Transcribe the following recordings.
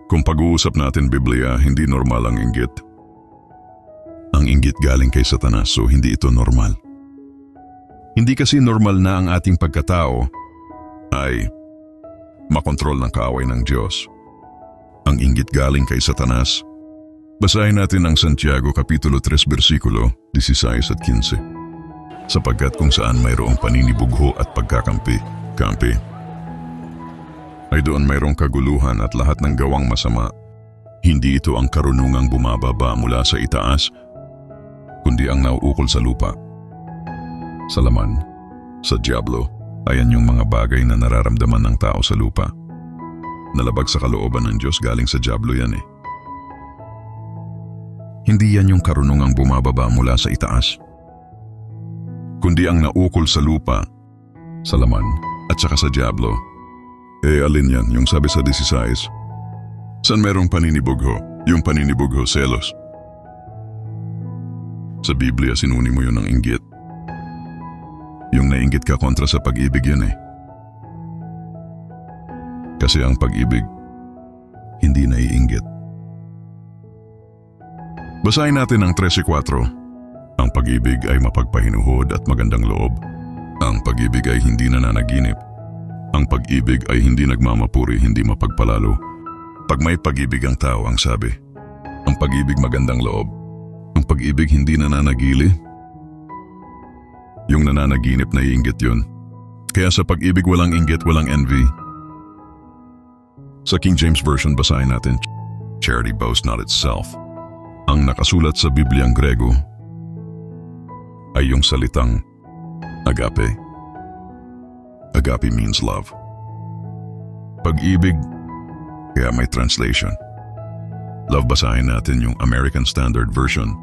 Kung pag-uusap natin Biblia, hindi normal ang inggit. Ang inggit galing kay Satanas, so hindi ito normal. Hindi kasi normal na ang ating pagkatao ay makontrol ng kaaway ng Diyos. Ang inggit galing kay Satanas. Basahin natin ang Santiago Kapitulo 3 versikulo 16 at 15. Sapagkat kung saan mayroong paninibugho at pagkakampi, ay doon mayroong kaguluhan at lahat ng gawang masama. Hindi ito ang karunungang bumababa mula sa itaas, kundi ang nauukol sa lupa. Sa laman, sa diablo, ayan yung mga bagay na nararamdaman ng tao sa lupa. Nalabag sa kalooban ng Diyos, galing sa diablo yan eh. Hindi yan yung karunungang bumababa mula sa itaas, kundi ang naukol sa lupa, sa laman, at saka sa diablo. Alin yan? Yung sabi sa 16. Saan merong paninibugho? Yung paninibugho, selos. Sa Biblia, sinuni mo yun ng inggit. Yung nainggit ka kontra sa pag-ibig yun eh. Kasi ang pag-ibig, hindi naiinggit. Basahin natin ang 13:4. Ang pag-ibig ay mapagpahinuhod at magandang loob. Ang pag-ibig ay hindi nananaginip. Ang pag-ibig ay hindi nagmamapuri, hindi mapagpalalo. Pag may pag-ibig ang tao, ang sabi. Ang pag-ibig magandang loob. Ang pag-ibig hindi nananagili. Yung nananaginip na iinggit yun. Kaya sa pag-ibig walang inggit, walang envy. Sa King James Version basahin natin, charity boasts not itself. Ang nakasulat sa Bibliang Grego ay yung salitang agape. Agape means love. Pag-ibig, kaya may translation. Love basahin natin yung American Standard Version.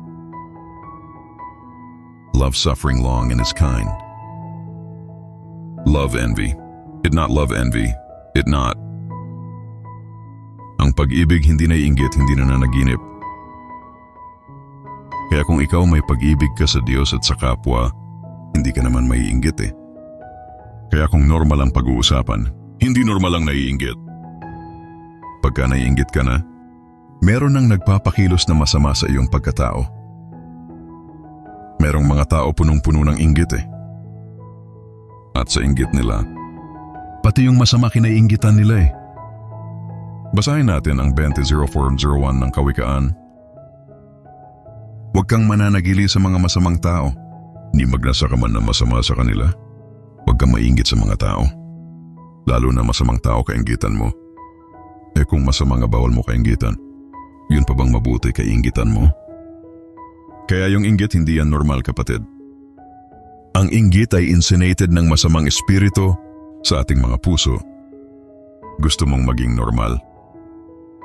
Love suffering long and is kind. Love envy. It not love envy. It not. Ang pag-ibig hindi naiinggit, hindi nananaginip. Kaya kung ikaw may pag-ibig ka sa Diyos at sa kapwa, hindi ka naman maiinggit eh. Kaya kung normal ang pag-uusapan, hindi normal ang naiinggit. Pagka naiinggit ka na, meron nang nagpapakilos na masama sa iyong pagkatao. Merong mga tao punong-puno ng inggit eh. At sa inggit nila, pati yung masama kinaiinggitan nila eh. Basahin natin ang 20:04-01 ng Kawikaan. Huwag kang mananagili sa mga masamang tao, ni magnasa ka man na masama sa kanila. Huwag kang mainggit sa mga tao, lalo na masamang tao kainggitan mo. Kung masama nga bawal mo kainggitan, yun pa bang mabuti kainggitan mo? Kaya yung inggit hindi yan normal kapatid. Ang inggit ay insinated ng masamang espiritu sa ating mga puso. Gusto mong maging normal?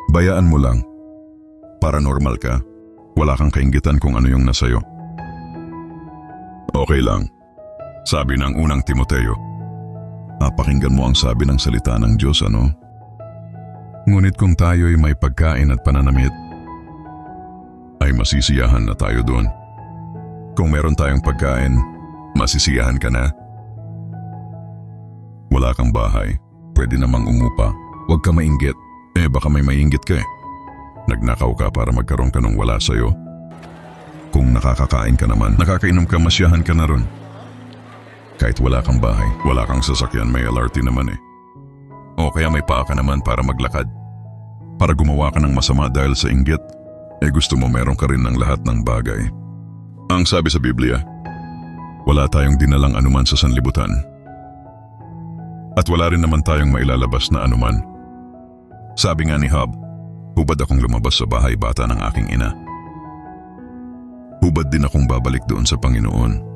Bayaan mo lang. Para normal ka, wala kang kainggitan kung ano yung nasayo. Okay lang. Sabi ng unang Timoteo, pakinggan mo ang sabi ng salita ng Diyos, ano? Ngunit kung tayo'y may pagkain at pananamit, ay masisiyahan na tayo doon. Kung meron tayong pagkain, masisiyahan ka na. Wala kang bahay, pwede namang umupa. Huwag ka mainggit, baka may mainggit ka eh. Nagnakaw ka para magkaroon ka ng wala sa'yo. Kung nakakakain ka naman, nakakainom ka, masyahan ka na ron. Kahit wala kang bahay, wala kang sasakyan, may LRT naman eh. O kaya may paa ka naman para maglakad. Para gumawa ka ng masama dahil sa inggit, gusto mo meron ka rin ng lahat ng bagay. Ang sabi sa Biblia, wala tayong dinalang anuman sa sanlibutan. At wala rin naman tayong mailalabas na anuman. Sabi nga ni Job, hubad akong lumabas sa bahay bata ng aking ina. Hubad din akong babalik doon sa Panginoon.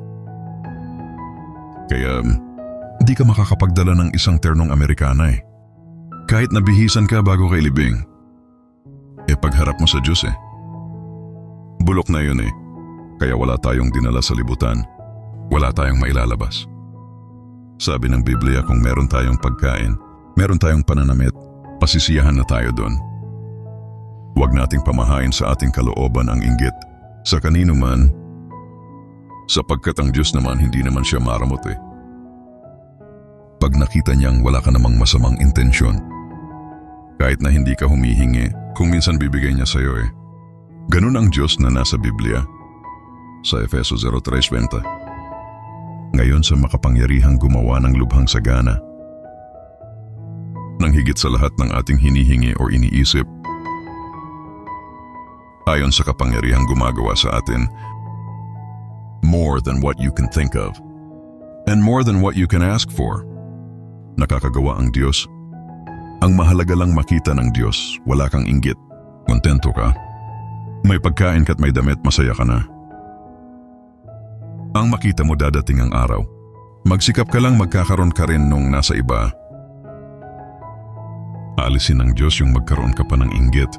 Kaya, di ka makakapagdala ng isang ternong Amerikana eh. Kahit nabihisan ka bago kay libing. Pagharap mo sa Diyos eh. Bulok na yun eh. Kaya wala tayong dinala sa libutan. Wala tayong mailalabas. Sabi ng Biblia, kung meron tayong pagkain, meron tayong pananamit, pasisiyahan na tayo doon. Huwag nating pamahain sa ating kalooban ang inggit sa kanino man, sapagkat ang Diyos naman hindi naman siya maramot eh. Pag nakita niyang wala ka namang masamang intensyon, Kahit na hindi ka humihingi, kung minsan bibigay niya sa'yo eh. Ganun ang Diyos na nasa Biblia. Sa Efeso 03:20. Ngayon sa makapangyarihang gumawa ng lubhang sagana. Nang higit sa lahat ng ating hinihingi o iniisip, ayon sa kapangyarihang gumagawa sa atin, more than what you can think of, and more than what you can ask for. Nakakagawa ang Diyos. Ang mahalaga lang makita ng Diyos, wala kang inggit. Kontento ka. May pagkain ka't may damit, masaya ka na. Ang makita mo dadating ang araw. Magsikap ka lang magkakaroon ka rin nung nasa iba. Alisin ng Diyos yung magkaroon ka pa ng inggit.